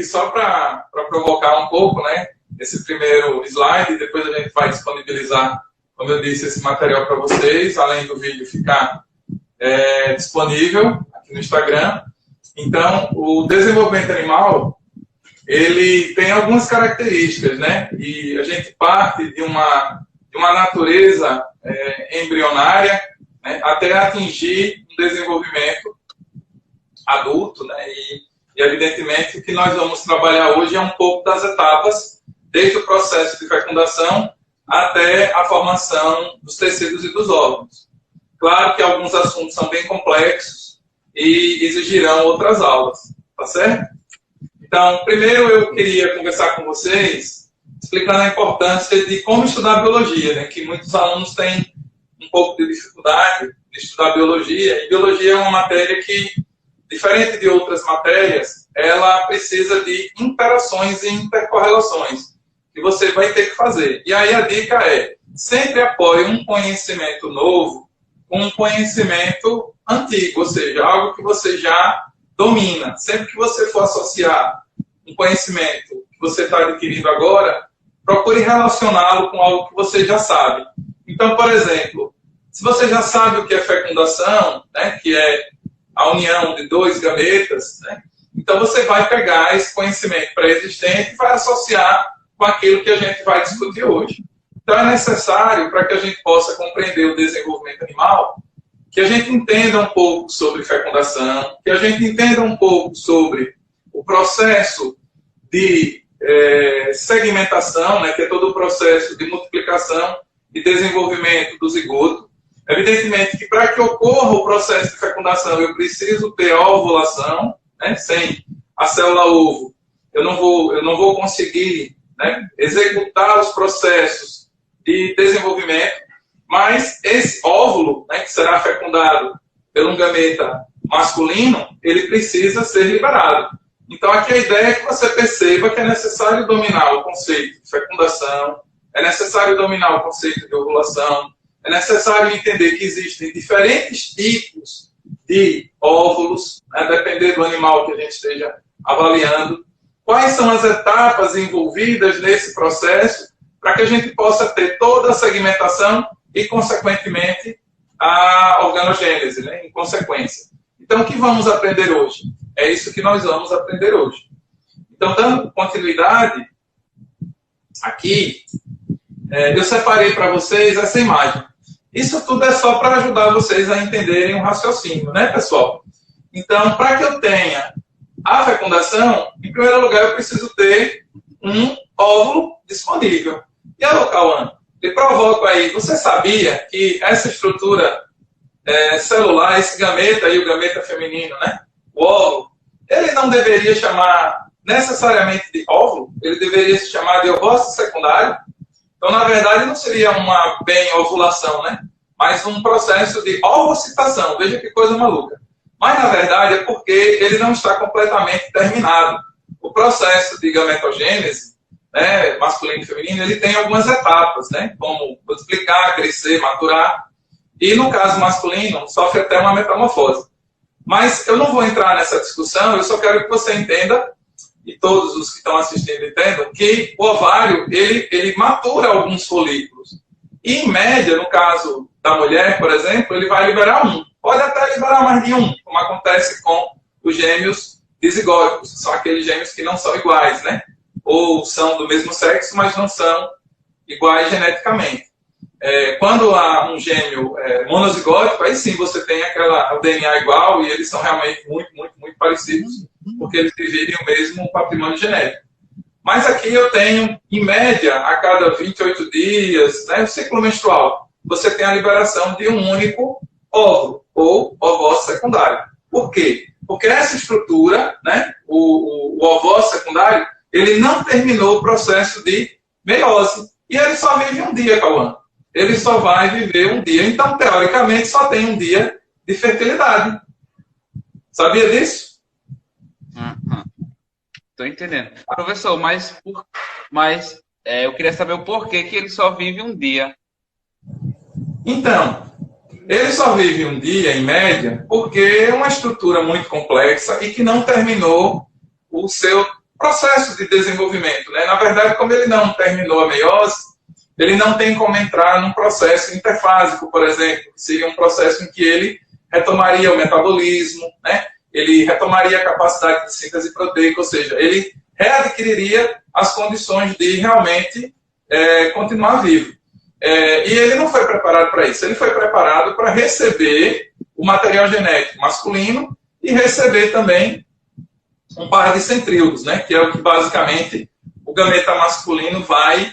só para provocar um pouco, né, esse primeiro slide, depois a gente vai disponibilizar, como eu disse, esse material para vocês, além do vídeo ficar disponível aqui no Instagram. Então, o desenvolvimento animal, ele tem algumas características, né? E a gente parte de uma natureza embrionária, né, até atingir um desenvolvimento adulto, né? E evidentemente o que nós vamos trabalhar hoje é um pouco das etapas, desde o processo de fecundação até a formação dos tecidos e dos órgãos. Claro que alguns assuntos são bem complexos e exigirão outras aulas, tá certo? Então, primeiro eu queria conversar com vocês, explicando a importância de como estudar biologia, né? Que muitos alunos têm um pouco de dificuldade de estudar biologia, e biologia é uma matéria que, diferente de outras matérias, ela precisa de interações e intercorrelações, que você vai ter que fazer. E aí a dica é, sempre apoie um conhecimento novo com um conhecimento antigo, ou seja, algo que você já domina. Sempre que você for associar um conhecimento que você está adquirindo agora, procure relacioná-lo com algo que você já sabe. Então, por exemplo, se você já sabe o que é fecundação, né, que é a união de dois gametas, né, então você vai pegar esse conhecimento pré-existente e vai associar com aquilo que a gente vai discutir hoje. Então é necessário, para que a gente possa compreender o desenvolvimento animal, que a gente entenda um pouco sobre fecundação, que a gente entenda um pouco sobre o processo de segmentação, né, que é todo o processo de multiplicação e desenvolvimento do zigoto. Evidentemente que para que ocorra o processo de fecundação, eu preciso ter a ovulação, né, sem a célula ovo, eu não vou conseguir, né, executar os processos de desenvolvimento, mas esse óvulo, né, que será fecundado pelo um gameta masculino, ele precisa ser liberado. Então aqui a ideia é que você perceba que é necessário dominar o conceito de fecundação, é necessário dominar o conceito de ovulação, é necessário entender que existem diferentes tipos de óvulos, né, dependendo do animal que a gente esteja avaliando. Quais são as etapas envolvidas nesse processo para que a gente possa ter toda a segmentação e, consequentemente, a organogênese, né, em consequência. Então, o que vamos aprender hoje? É isso que nós vamos aprender hoje. Então, dando continuidade, aqui, eu separei para vocês essa imagem. Isso tudo é só para ajudar vocês a entenderem o raciocínio, né, pessoal? Então, para que eu tenha a fecundação, em primeiro lugar, eu preciso ter um óvulo disponível. E a Cauã, lhe provoco aí, você sabia que essa estrutura celular, esse gameta e o gameta feminino, né, o óvulo, ele não deveria chamar necessariamente de óvulo, ele deveria se chamar de ovócito secundário. Então, na verdade, não seria uma bem-ovulação, né? Mas um processo de ovocitação. Veja que coisa maluca. Mas, na verdade, é porque ele não está completamente terminado. O processo de gametogênese, né, masculino e feminino, ele tem algumas etapas, né? Como multiplicar, crescer, maturar. E, no caso masculino, sofre até uma metamorfose. Mas eu não vou entrar nessa discussão, eu só quero que você entenda, e todos os que estão assistindo entendam, que o ovário, ele matura alguns folículos. E, em média, no caso da mulher, por exemplo, ele vai liberar um. Pode até liberar mais de um, como acontece com os gêmeos dizigóticos, que são aqueles gêmeos que não são iguais, né? Ou são do mesmo sexo, mas não são iguais geneticamente. Quando há um gêmeo monozigótico, aí sim você tem o DNA igual e eles são realmente muito, muito, muito parecidos, porque eles dividem o mesmo patrimônio genético. Mas aqui eu tenho, em média, a cada 28 dias, né, o ciclo menstrual, você tem a liberação de um único óvulo, ou ovócito secundário. Por quê? Porque essa estrutura, né, o ovócito secundário, ele não terminou o processo de meiose. E ele só vive um dia, Cauã. Ele só vai viver um dia. Então, teoricamente, só tem um dia de fertilidade. Sabia disso? Estou entendendo. Professor, mas eu queria saber o porquê que ele só vive um dia. Então, ele só vive um dia, em média, porque é uma estrutura muito complexa e que não terminou o seu processo de desenvolvimento, né? Na verdade, como ele não terminou a meiose, ele não tem como entrar num processo interfásico, por exemplo, que seria um processo em que ele retomaria o metabolismo, né? Ele retomaria a capacidade de síntese proteica, ou seja, ele readquiriria as condições de realmente continuar vivo. E ele não foi preparado para isso, ele foi preparado para receber o material genético masculino e receber também um par de centríolos, né? Que é o que basicamente o gameta masculino vai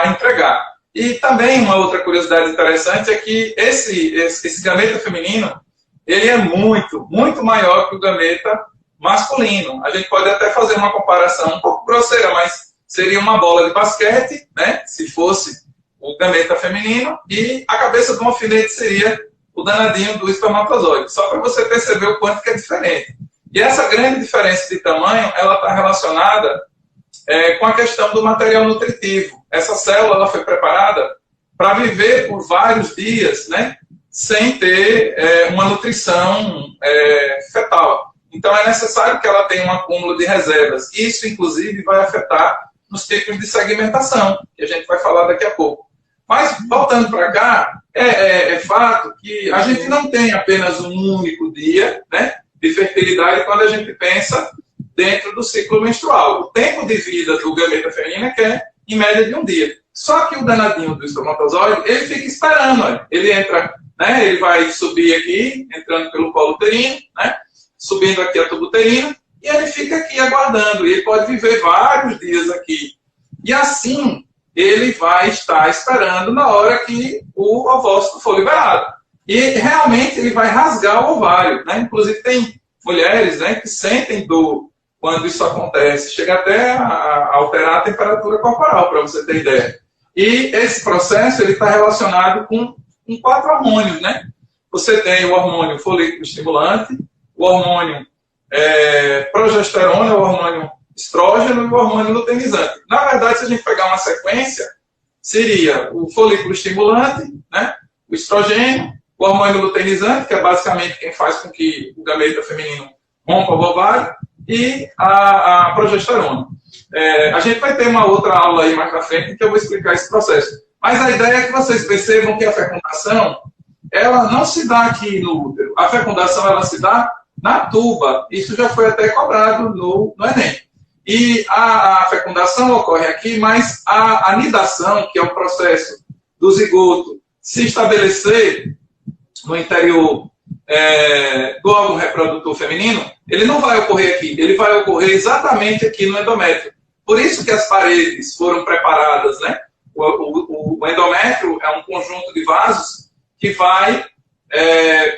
entregar. E também uma outra curiosidade interessante é que esse gameta feminino, ele é muito, muito maior que o gameta masculino. A gente pode até fazer uma comparação um pouco grosseira, mas seria uma bola de basquete, né? Se fosse o gameta feminino, e a cabeça do alfinete seria o danadinho do espermatozoide. Só para você perceber o quanto que é diferente. E essa grande diferença de tamanho, ela está relacionada com a questão do material nutritivo. Essa célula ela foi preparada para viver por vários dias, né, sem ter uma nutrição fetal. Então, é necessário que ela tenha um acúmulo de reservas. Isso, inclusive, vai afetar nos tipos de segmentação, que a gente vai falar daqui a pouco. Mas, voltando para cá, é fato que a gente não tem apenas um único dia, né, de fertilidade quando a gente pensa dentro do ciclo menstrual. O tempo de vida do gameta feminino é em média de um dia. Só que o danadinho do espermatozoide, ele fica esperando. Olha. Ele entra, né, ele vai subir aqui, entrando pelo colo uterino, né, subindo aqui a tubo uterino, e ele fica aqui aguardando. E ele pode viver vários dias aqui. E assim, ele vai estar esperando na hora que o ovócito for liberado. E realmente ele vai rasgar o ovário, né? Inclusive tem mulheres, né, que sentem dor quando isso acontece. Chega até a alterar a temperatura corporal, para você ter ideia. E esse processo está relacionado com 4 hormônios, né? Você tem o hormônio folículo estimulante, o hormônio progesterona, o hormônio estrógeno e o hormônio luteinizante. Na verdade, se a gente pegar uma sequência, seria o folículo estimulante, né, o estrogênio, o hormônio luteinizante, que é basicamente quem faz com que o gameta feminino rompa o ovário, e a progesterona. A gente vai ter uma outra aula aí mais pra frente que eu vou explicar esse processo. Mas a ideia é que vocês percebam que a fecundação, ela não se dá aqui no útero. A fecundação, ela se dá na tuba. Isso já foi até cobrado no Enem. E a fecundação ocorre aqui, mas a anidação, que é o processo do zigoto se estabelecer no interior do órgão reprodutor feminino, ele não vai ocorrer aqui, ele vai ocorrer exatamente aqui no endométrio. Por isso que as paredes foram preparadas, né? O endométrio é um conjunto de vasos que vai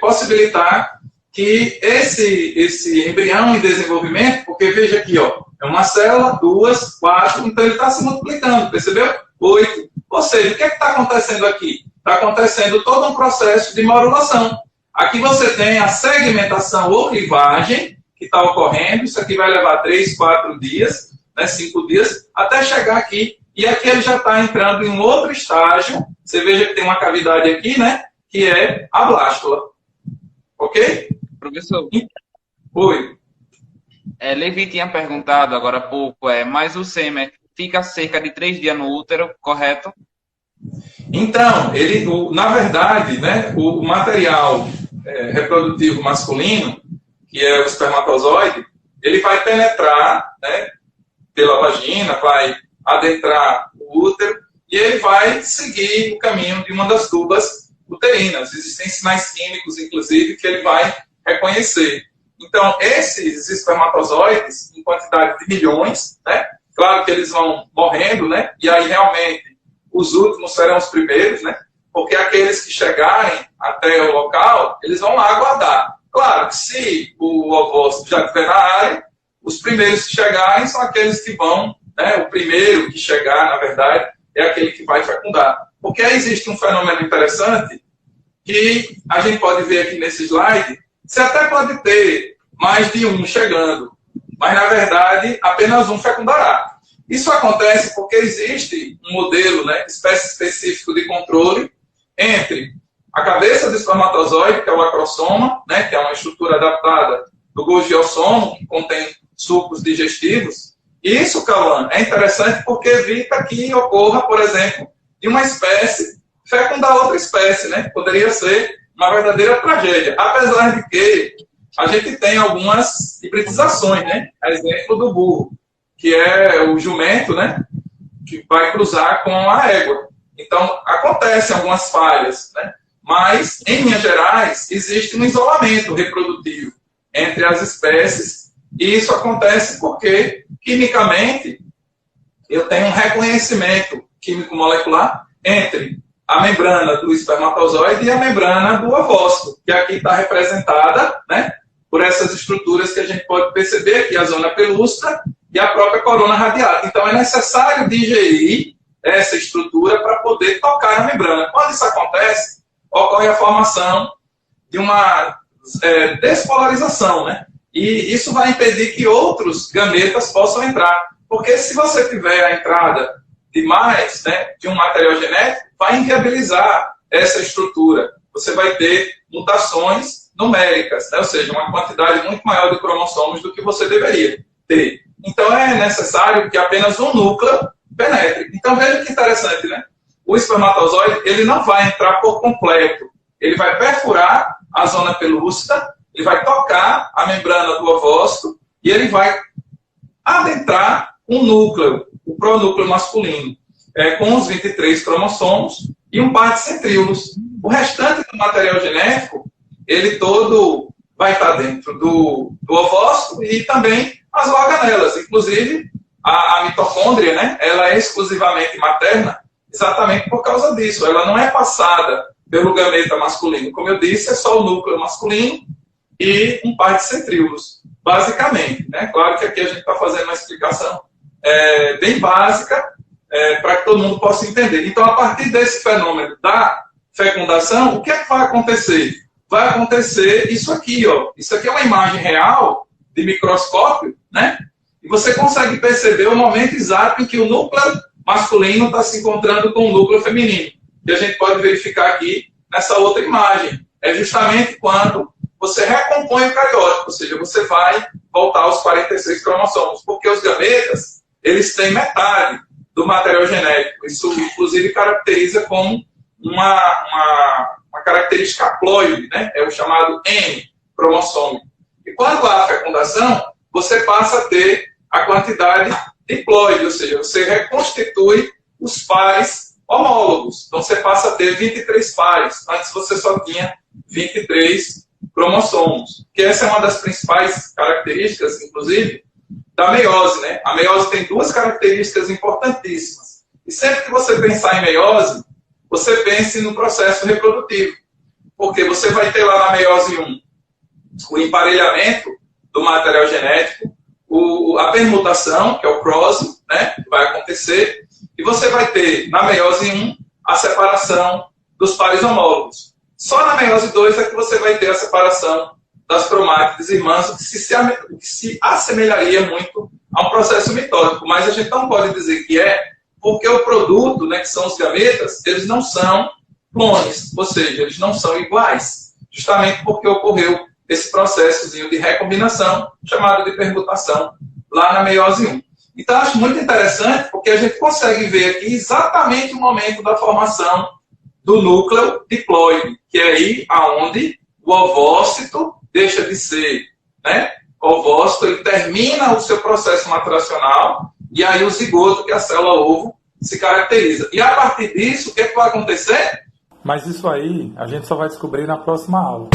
possibilitar que esse embrião em desenvolvimento, porque veja aqui, ó, é uma célula, 2, 4, então ele está se multiplicando, percebeu? 8. Ou seja, o que está acontecendo aqui? Está acontecendo todo um processo de morulação. Aqui você tem a segmentação ou clivagem que está ocorrendo, isso aqui vai levar 3, 4 dias, né, 5 dias, até chegar aqui, e aqui ele já está entrando em um outro estágio, você veja que tem uma cavidade aqui, né, que é a blástula. Ok? Professor. Oi. Levi tinha perguntado agora há pouco, mas o sêmen fica cerca de 3 dias no útero, correto? Então, na verdade, né, o material reprodutivo masculino, que é o espermatozoide, ele vai penetrar, né, pela vagina, vai adentrar o útero e ele vai seguir o caminho de uma das tubas uterinas. Existem sinais químicos, inclusive, que ele vai reconhecer. Então, esses espermatozoides, em quantidade de milhões, né, claro que eles vão morrendo, né, e aí realmente os últimos serão os primeiros, né, porque aqueles que chegarem até o local, eles vão lá aguardar. Claro que se o ovócito já estiver na área, os primeiros que chegarem são aqueles que vão, né, o primeiro que chegar, na verdade, é aquele que vai fecundar. Porque aí existe um fenômeno interessante que a gente pode ver aqui nesse slide. Você até pode ter mais de um chegando, mas, na verdade, apenas um fecundará. Isso acontece porque existe um modelo, né, espécie específico de controle entre a cabeça do espermatozoide, que é o acrossoma, né, que é uma estrutura adaptada do Golgi-ossomo, que contém sucos digestivos. Isso, Cauã, é interessante porque evita que ocorra, por exemplo, de uma espécie fecundar outra espécie, né? Poderia ser uma verdadeira tragédia. Apesar de que a gente tem algumas hibridizações, né? Exemplo do burro, que é o jumento, né? Que vai cruzar com a égua. Então, acontecem algumas falhas, né? Mas, em linhas gerais, existe um isolamento reprodutivo entre as espécies, e isso acontece porque, quimicamente, eu tenho um reconhecimento químico-molecular entre a membrana do espermatozoide e a membrana do ovócito, que aqui está representada, né, por essas estruturas que a gente pode perceber aqui, a zona pelúcida e a própria corona radiata. Então, é necessário digerir essa estrutura para poder tocar na membrana. Quando isso acontece, ocorre a formação de uma despolarização, né? E isso vai impedir que outros gametas possam entrar. Porque se você tiver a entrada de mais, né, de um material genético, vai inviabilizar essa estrutura. Você vai ter mutações numéricas, né? Ou seja, uma quantidade muito maior de cromossomos do que você deveria ter. Então, é necessário que apenas um núcleo penetre. Então, veja que interessante, né? O espermatozoide, ele não vai entrar por completo. Ele vai perfurar a zona pelúcida, ele vai tocar a membrana do ovócito e ele vai adentrar um núcleo, o pronúcleo masculino, com os 23 cromossomos e um par de centríolos. O restante do material genético, ele todo vai estar dentro do ovócito e também as organelas. Inclusive, a mitocôndria, né, ela é exclusivamente materna exatamente por causa disso. Ela não é passada pelo gameta masculino. Como eu disse, é só o núcleo masculino e um par de centríolos, basicamente, né? Claro que aqui a gente está fazendo uma explicação bem básica para que todo mundo possa entender. Então, a partir desse fenômeno da fecundação, o que é que vai acontecer? Vai acontecer isso aqui, ó. Isso aqui é uma imagem real de microscópio, né? E você consegue perceber o momento exato em que o núcleo masculino está se encontrando com o núcleo feminino. E a gente pode verificar aqui nessa outra imagem. É justamente quando você recompõe o cariótipo, ou seja, você vai voltar aos 46 cromossomos, porque os gametas, eles têm metade do material genético. Isso, inclusive, caracteriza como uma característica haploide, né? É o chamado N-cromossomo. E quando há fecundação, você passa a ter a quantidade diploide, ou seja, você reconstitui os pares homólogos. Então, você passa a ter 23 pares. Antes, você só tinha 23 cromossomos. Que essa é uma das principais características, inclusive, da meiose, né? A meiose tem duas características importantíssimas. E sempre que você pensar em meiose, você pense no processo reprodutivo. Porque você vai ter lá na meiose 1 o emparelhamento do material genético, a permutação, que é o cross, né, que vai acontecer, e você vai ter na meiose 1 a separação dos pares homólogos. Só na meiose 2 é que você vai ter a separação das cromátides irmãs, o que se assemelharia muito a um processo mitótico, mas a gente não pode dizer que porque o produto, né, que são os gametas, eles não são clones, ou seja, eles não são iguais, justamente porque ocorreu esse processozinho de recombinação, chamado de permutação, lá na meiose 1. Então, acho muito interessante, porque a gente consegue ver aqui exatamente o momento da formação do núcleo diploide, que é aí aonde o ovócito deixa de ser, né, ovócito, ele termina o seu processo maturacional, e aí o zigoto, que é a célula ovo, se caracteriza. E a partir disso, o que vai acontecer? Mas isso aí a gente só vai descobrir na próxima aula.